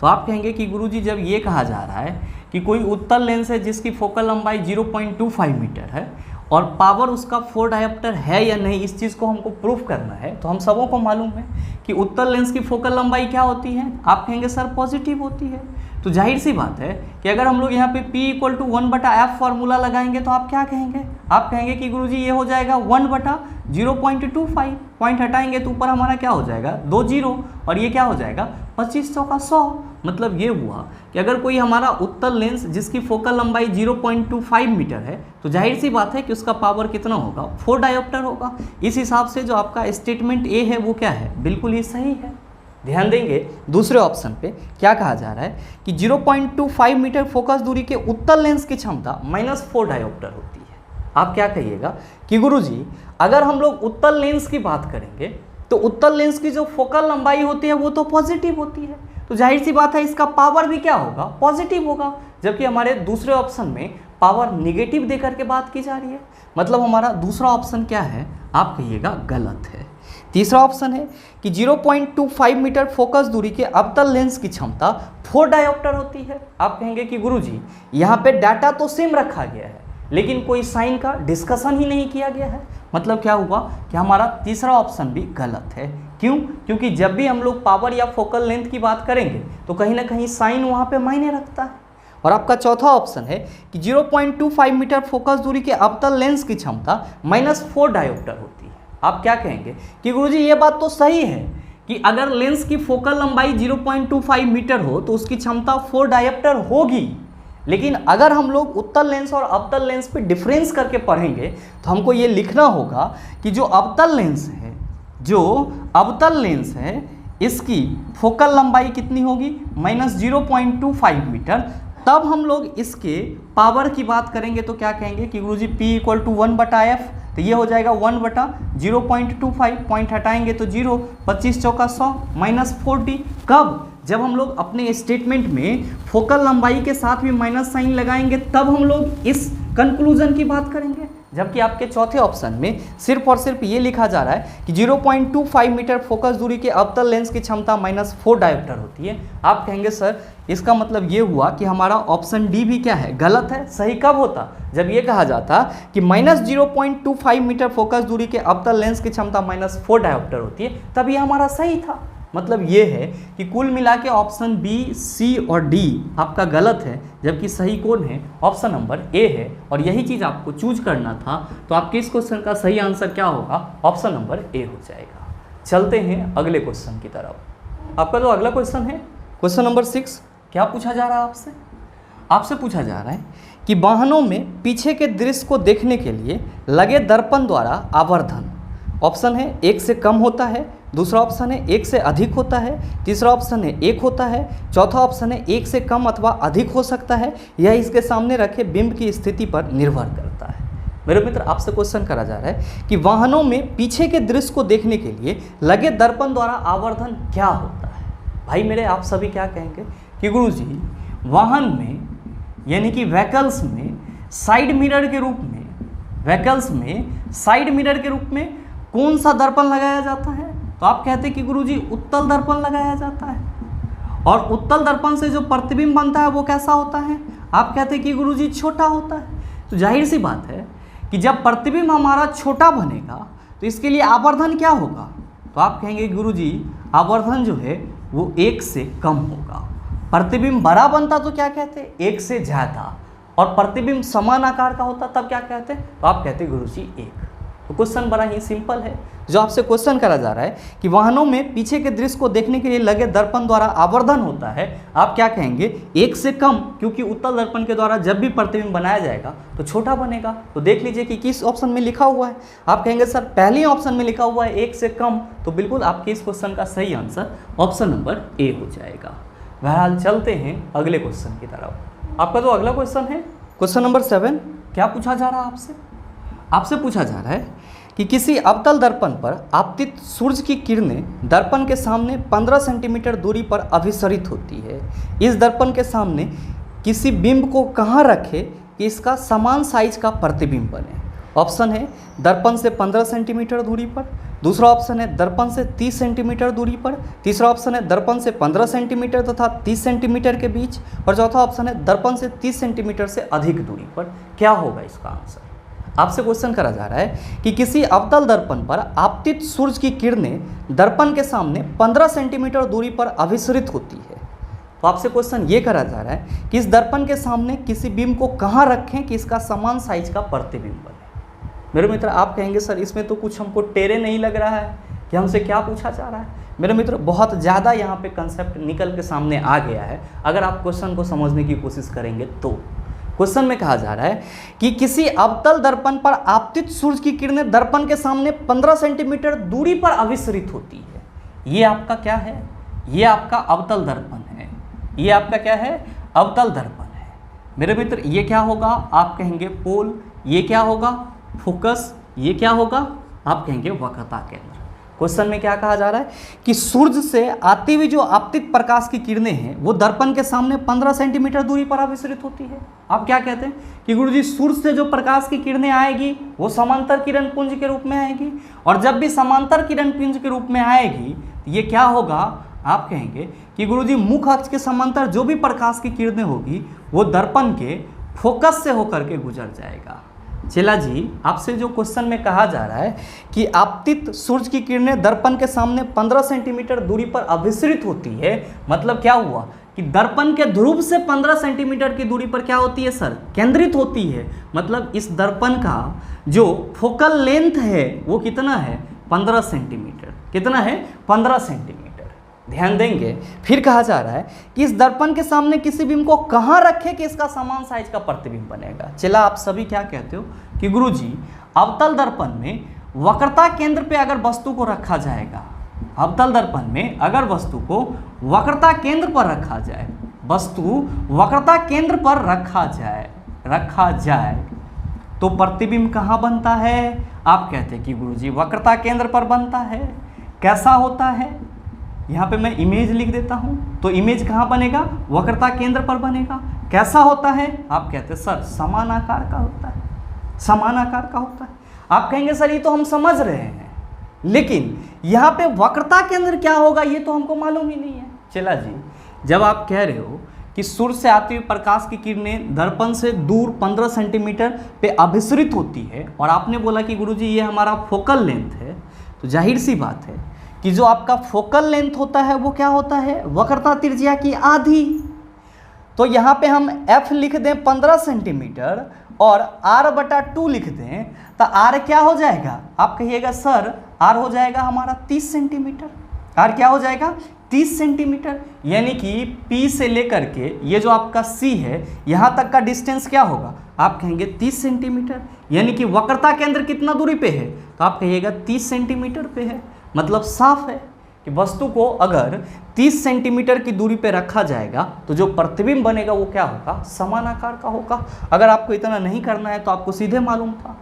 तो आप कहेंगे कि गुरुजी जब ये कहा जा रहा है कि कोई उत्तल लेंस है जिसकी फोकल लंबाई 0.25 मीटर है और पावर उसका 4 डायोप्टर है या नहीं, इस चीज़ को हमको प्रूफ करना है। तो हम सबों को मालूम है कि उत्तल लेंस की फोकल लंबाई क्या होती है? आप कहेंगे सर पॉजिटिव होती है। तो जाहिर सी बात है कि अगर हम लोग यहाँ पे P = 1/f फार्मूला लगाएंगे तो आप क्या कहेंगे? आप कहेंगे कि गुरुजी ये हो जाएगा 1/0.25, पॉइंट हटाएंगे तो ऊपर हमारा क्या हो जाएगा 2 0 और ये क्या हो जाएगा 25 चौका 100। मतलब ये हुआ कि अगर कोई हमारा उत्तल लेंस जिसकी फोकल लंबाई 0.25 मीटर है तो जाहिर सी बात है कि उसका पावर कितना होगा 4 डायोप्टर होगा। इस हिसाब से जो आपका स्टेटमेंट ए है वो क्या है, बिल्कुल ही सही है। ध्यान देंगे दूसरे ऑप्शन पे क्या कहा जा रहा है कि 0.25 मीटर फोकस दूरी के उत्तल लेंस की क्षमता -4 डायोप्टर होती है। आप क्या कहिएगा कि गुरुजी अगर हम लोग उत्तल लेंस की बात करेंगे तो उत्तल लेंस की जो फोकल लंबाई होती है वो तो पॉजिटिव होती है, तो जाहिर सी बात है इसका पावर भी क्या होगा, पॉजिटिव होगा। जबकि हमारे दूसरे ऑप्शन में पावर निगेटिव देकर के बात की जा रही है। मतलब हमारा दूसरा ऑप्शन क्या है, आप कहिएगा गलत है। तीसरा ऑप्शन है कि 0.25 मीटर फोकस दूरी के अवतल लेंस की क्षमता 4 डायोप्टर होती है। आप कहेंगे कि गुरुजी यहाँ पे डाटा तो सेम रखा गया है लेकिन कोई साइन का डिस्कशन ही नहीं किया गया है। मतलब क्या हुआ कि हमारा तीसरा ऑप्शन भी गलत है। क्यों? क्योंकि जब भी हम लोग पावर या फोकल लेंथ की बात करेंगे तो कहीं ना कहीं साइन वहाँ पे मायने रखता है। और आपका चौथा ऑप्शन है कि 0.25 मीटर फोकस दूरी के अवतल लेंस की क्षमता -4 डायोप्टर होती है। आप क्या कहेंगे कि गुरुजी ये बात तो सही है कि अगर लेंस की फोकल लंबाई 0.25 मीटर हो तो उसकी क्षमता 4 डायोप्टर होगी, लेकिन अगर हम लोग उत्तल लेंस और अवतल लेंस पे डिफरेंस करके पढ़ेंगे तो हमको ये लिखना होगा कि जो अवतल लेंस है इसकी फोकल लंबाई कितनी होगी -0.25 मीटर। तब हम लोग इसके पावर की बात करेंगे तो क्या कहेंगे कि गुरुजी P = 1/f, तो ये हो जाएगा 1/0.25, पॉइंट हटाएंगे तो 0, 25 चौका 100 -40। कब? जब हम लोग अपने स्टेटमेंट में फोकल लंबाई के साथ भी माइनस साइन लगाएंगे तब हम लोग इस कंक्लूजन की बात करेंगे। जबकि आपके चौथे ऑप्शन में सिर्फ और सिर्फ ये लिखा जा रहा है कि 0.25 मीटर फोकस दूरी के अवतल लेंस की क्षमता -4 डायोप्टर होती है। आप कहेंगे सर इसका मतलब ये हुआ कि हमारा ऑप्शन डी भी क्या है, गलत है। सही कब होता? जब ये कहा जाता कि -0.25 मीटर फोकस दूरी के अवतल लेंस की क्षमता -4 डायोप्टर होती है, तब ये हमारा सही था। मतलब ये है कि कुल मिला के ऑप्शन बी, सी और डी आपका गलत है, जबकि सही कौन है, ऑप्शन नंबर ए है। और यही चीज़ आपको चूज करना था। तो आपके इस क्वेश्चन का सही आंसर क्या होगा, ऑप्शन नंबर ए हो जाएगा। चलते हैं अगले क्वेश्चन की तरफ। आपका जो अगला क्वेश्चन है क्वेश्चन नंबर 6, क्या पूछा जा रहा है आपसे? आपसे पूछा जा रहा है कि वाहनों में पीछे के दृश्य को देखने के लिए लगे दर्पण द्वारा आवर्धन, ऑप्शन है 1 से कम होता है, दूसरा ऑप्शन है 1 से अधिक होता है, तीसरा ऑप्शन है 1 होता है, चौथा ऑप्शन है 1 से कम अथवा अधिक हो सकता है। यह इसके सामने रखे बिंब की स्थिति पर निर्भर करता है। मेरे मित्र आपसे क्वेश्चन करा जा रहा है कि वाहनों में पीछे के दृश्य को देखने के लिए लगे दर्पण द्वारा आवर्धन क्या होता है। भाई मेरे आप सभी क्या कहेंगे कि गुरुजी वाहन में यानी कि व्हीकल्स में साइड मिरर के रूप में, व्हीकल्स में साइड मिरर के रूप में कौन सा दर्पण लगाया जाता है? तो आप कहते हैं कि गुरुजी उत्तल दर्पण लगाया जाता है। और उत्तल दर्पण से जो प्रतिबिंब बनता है वो कैसा होता है? आप कहते हैं कि गुरुजी छोटा होता है। तो जाहिर सी बात है कि जब प्रतिबिंब हमारा छोटा बनेगा तो इसके लिए आवर्धन क्या होगा? तो आप कहेंगे गुरुजी आवर्धन जो है वो 1 से कम होगा। प्रतिबिंब बड़ा बनता तो क्या कहते हैं? 1 से ज़्यादा। और प्रतिबिंब समान आकार का होता तब क्या कहते हैं? तो आप कहते हैं गुरुजी 1। तो क्वेश्चन बड़ा ही सिंपल है। जो आपसे क्वेश्चन करा जा रहा है कि वाहनों में पीछे के दृश्य को देखने के लिए लगे दर्पण द्वारा आवर्धन होता है, आप क्या कहेंगे? 1 से कम, क्योंकि उत्तल दर्पण के द्वारा जब भी प्रतिबिंब बनाया जाएगा तो छोटा बनेगा। तो देख लीजिए कि किस ऑप्शन में लिखा हुआ है। आप कहेंगे सर पहले ऑप्शन में लिखा हुआ है 1 से कम, तो बिल्कुल आपके इस क्वेश्चन का सही आंसर ऑप्शन नंबर ए हो जाएगा। बहरहाल चलते हैं अगले क्वेश्चन की तरफ। आपका जो अगला क्वेश्चन है क्वेश्चन नंबर 7, क्या पूछा जा रहा है आपसे? आपसे पूछा जा रहा है कि किसी अवतल दर्पण पर आपतित सूर्य की किरणें दर्पण के सामने 15 सेंटीमीटर दूरी पर अभिसरित होती है। इस दर्पण के सामने किसी बिंब को कहाँ रखें कि इसका समान साइज का प्रतिबिंब बने? ऑप्शन है दर्पण से 15 सेंटीमीटर दूरी पर, दूसरा ऑप्शन है दर्पण से 30 सेंटीमीटर दूरी पर, तीसरा ऑप्शन है दर्पण से 15 सेंटीमीटर तथा 30 सेंटीमीटर के बीच, और चौथा ऑप्शन है दर्पण से 30 सेंटीमीटर से अधिक दूरी पर। क्या होगा इसका आंसर? आपसे क्वेश्चन करा जा रहा है कि किसी अवतल दर्पण पर आपतित सूर्य की किरणें दर्पण के सामने 15 सेंटीमीटर दूरी पर अभिसरित होती है। तो आपसे क्वेश्चन ये करा जा रहा है कि इस दर्पण के सामने किसी बिंब को कहाँ रखें कि इसका समान साइज का प्रतिबिंब बने। मेरे मित्र आप कहेंगे सर इसमें तो कुछ हमको टेढ़े नहीं लग रहा है कि हमसे क्या पूछा जा रहा है। मेरे मित्र बहुत ज़्यादा यहाँ पे कंसेप्ट निकल के सामने आ गया है अगर आप क्वेश्चन को समझने की कोशिश करेंगे तो। क्वेश्चन में कहा जा रहा है कि किसी अवतल दर्पण पर आपतित सूर्य की किरणें दर्पण के सामने 15 सेंटीमीटर दूरी पर अभिसरित होती है। ये आपका क्या है? ये आपका अवतल दर्पण है। ये आपका क्या है? अवतल दर्पण है। मेरे मित्र ये क्या होगा? आप कहेंगे पोल। ये क्या होगा? फोकस। ये क्या होगा? आप कहेंगे वक्रता केंद्र। क्वेश्चन में क्या कहा जा रहा है कि सूर्य से आती हुई जो आपतित प्रकाश की किरणें हैं वो दर्पण के सामने 15 सेंटीमीटर दूरी पर अभिसरित होती है। आप क्या कहते हैं कि गुरुजी सूर्य से जो प्रकाश की किरणें आएगी वो समांतर किरण पुंज के रूप में आएगी, और जब भी समांतर किरण पुंज के रूप में आएगी तो ये क्या होगा? आप कहेंगे कि गुरुजी मुख्य अक्ष के समांतर जो भी प्रकाश की किरणें होगी वो दर्पण के फोकस से होकर के गुजर जाएगा। चला जी, आपसे जो क्वेश्चन में कहा जा रहा है कि आपतित सूर्य की किरणें दर्पण के सामने 15 सेंटीमीटर दूरी पर अभिसरित होती है, मतलब क्या हुआ कि दर्पण के ध्रुव से 15 सेंटीमीटर की दूरी पर क्या होती है सर? केंद्रित होती है। मतलब इस दर्पण का जो फोकल लेंथ है वो कितना है? 15 सेंटीमीटर। कितना है? 15 सेंटीमीटर। ध्यान देंगे। फिर कहा जा रहा है कि इस दर्पण के सामने किसी बिंब को कहाँ रखें कि इसका समान साइज का प्रतिबिंब बनेगा। चला आप सभी क्या कहते हो कि गुरुजी अवतल दर्पण में वक्रता केंद्र पे अगर वस्तु को रखा जाएगा, अवतल दर्पण में अगर वस्तु को वक्रता केंद्र पर रखा जाए, वस्तु वक्रता केंद्र पर रखा जाए तो प्रतिबिंब कहाँ बनता है? आप कहते हैं कि गुरुजी वक्रता केंद्र पर बनता है। कैसा होता है? यहाँ पे मैं इमेज लिख देता हूँ। तो इमेज कहाँ बनेगा? वक्रता केंद्र पर बनेगा। कैसा होता है? आप कहते हैं सर समान आकार का होता है। समान आकार का होता है। आप कहेंगे सर ये तो हम समझ रहे हैं, लेकिन यहाँ पे वक्रता केंद्र क्या होगा ये तो हमको मालूम ही नहीं है। चला जी, जब आप कह रहे हो कि सूर्य से आती हुई प्रकाश की किरणें दर्पण से दूर 15 सेंटीमीटर पे अभिसरित होती है, और आपने बोला कि गुरुजी ये हमारा फोकल लेंथ है, तो जाहिर सी बात है कि जो आपका फोकल लेंथ होता है वो क्या होता है? वक्रता त्रिज्या की आधी। तो यहाँ पे हम f लिख दें 15 सेंटीमीटर और r/2 लिख दें तो r क्या हो जाएगा? आप कहिएगा सर r हो जाएगा हमारा 30 सेंटीमीटर। r क्या हो जाएगा? 30 सेंटीमीटर। यानी कि P से लेकर के ये जो आपका C है यहाँ तक का डिस्टेंस क्या होगा? आप कहेंगे 30 सेंटीमीटर। यानी कि वक्रता केंद्र कितना दूरी पे है? तो आप कहिएगा 30 सेंटीमीटर पे है। मतलब साफ है कि वस्तु को अगर 30 सेंटीमीटर की दूरी पे रखा जाएगा तो जो प्रतिबिंब बनेगा वो क्या होगा? समान आकार का होगा। अगर आपको इतना नहीं करना है तो आपको सीधे मालूम था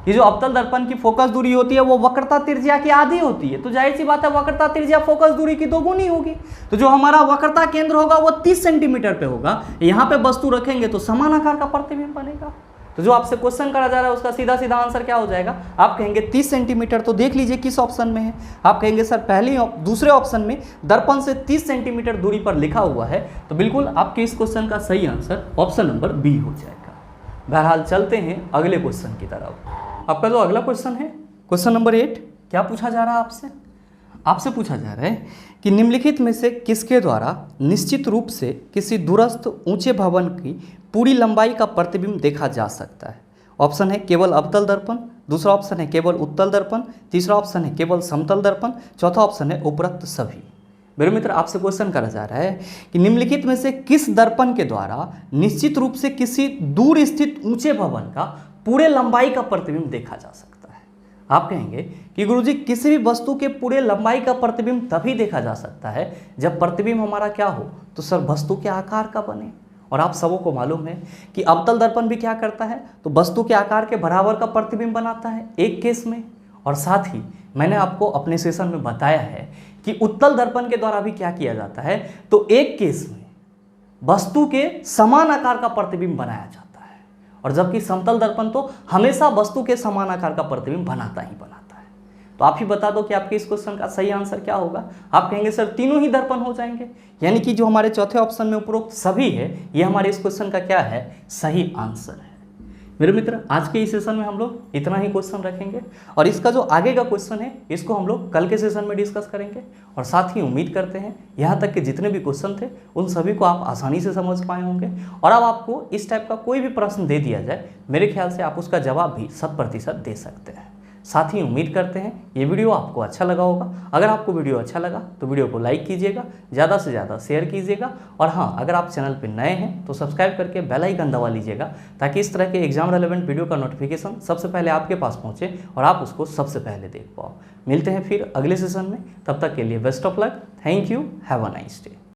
ये जो अवतल दर्पण की फोकस दूरी होती है वो वक्रता त्रिज्या की आधी होती है, तो जाहिर सी बात है वक्रता त्रिज्या फोकस दूरी की दोगुनी होगी। तो जो हमारा वक्रता केंद्र होगा वो 30 सेंटीमीटर पे होगा, यहाँ पे वस्तु रखेंगे तो समान आकार का प्रतिबिंब बनेगा। तो जो आपसे क्वेश्चन करा जा रहा है उसका सीधा सीधा आंसर क्या हो जाएगा, आप कहेंगे 30 सेंटीमीटर। तो देख लीजिए किस ऑप्शन में है, आप कहेंगे सर दूसरे ऑप्शन में दर्पण से 30 सेंटीमीटर दूरी पर लिखा हुआ है, तो बिल्कुल आपके इस क्वेश्चन का सही आंसर ऑप्शन नंबर बी हो जाएगा। बहरहाल चलते हैं अगले क्वेश्चन की तरफ। आपका जो अगला क्वेश्चन है, क्वेश्चन नंबर 8, क्या पूछा जा रहा है आपसे पूछा जा रहा है कि निम्नलिखित में से किसके द्वारा निश्चित रूप से किसी दूरस्थ ऊंचे भवन की पूरी लंबाई का प्रतिबिंब देखा जा सकता है। ऑप्शन है केवल अवतल दर्पण, दूसरा ऑप्शन है केवल उत्तल दर्पण, तीसरा ऑप्शन है केवल समतल दर्पण, चौथा ऑप्शन है उपरोक्त सभी। मेरे मित्र आपसे क्वेश्चन करा जा रहा है कि निम्नलिखित में से किस दर्पण के द्वारा निश्चित रूप से किसी दूर स्थित ऊंचे भवन का पूरे लंबाई का प्रतिबिंब देखा जा सकता है। आप कहेंगे कि गुरुजी किसी भी वस्तु के पूरे लंबाई का प्रतिबिंब तभी देखा जा सकता है जब प्रतिबिंब हमारा क्या हो, तो सर वस्तु के आकार का बने। और आप सबों को मालूम है कि अवतल दर्पण भी क्या करता है, तो वस्तु के आकार के बराबर का प्रतिबिंब बनाता है एक केस में। और साथ ही मैंने आपको अपने सेशन में बताया है कि उत्तल दर्पण के द्वारा भी क्या किया जाता है, तो एक केस में वस्तु के समान आकार का प्रतिबिंब बनाया जाता है, और जबकि समतल दर्पण तो हमेशा वस्तु के समान आकार का प्रतिबिंब बनाता ही बनाता है। तो आप ही बता दो कि आपके इस क्वेश्चन का सही आंसर क्या होगा। आप कहेंगे सर तीनों ही दर्पण हो जाएंगे, यानी कि जो हमारे चौथे ऑप्शन में उपरोक्त सभी है ये हमारे इस क्वेश्चन का क्या है, सही आंसर है। मेरे मित्र आज के इस सेशन में हम लोग इतना ही क्वेश्चन रखेंगे, और इसका जो आगे का क्वेश्चन है इसको हम लोग कल के सेशन में डिस्कस करेंगे। और साथ ही उम्मीद करते हैं यहाँ तक के जितने भी क्वेश्चन थे उन सभी को आप आसानी से समझ पाए होंगे। और अब आपको इस टाइप का कोई भी प्रश्न दे दिया जाए, मेरे ख्याल से आप उसका जवाब भी 100% दे सकते हैं। साथ ही उम्मीद करते हैं ये वीडियो आपको अच्छा लगा होगा। अगर आपको वीडियो अच्छा लगा तो वीडियो को लाइक कीजिएगा, ज़्यादा से ज़्यादा शेयर कीजिएगा, और हाँ अगर आप चैनल पर नए हैं तो सब्सक्राइब करके बेल आइकन दबा लीजिएगा, ताकि इस तरह के एग्जाम रेलेवेंट वीडियो का नोटिफिकेशन सबसे पहले आपके पास पहुँचे और आप उसको सबसे पहले देख पाओ। मिलते हैं फिर अगले सेशन में, तब तक के लिए best of luck. Thank you, have a nice day.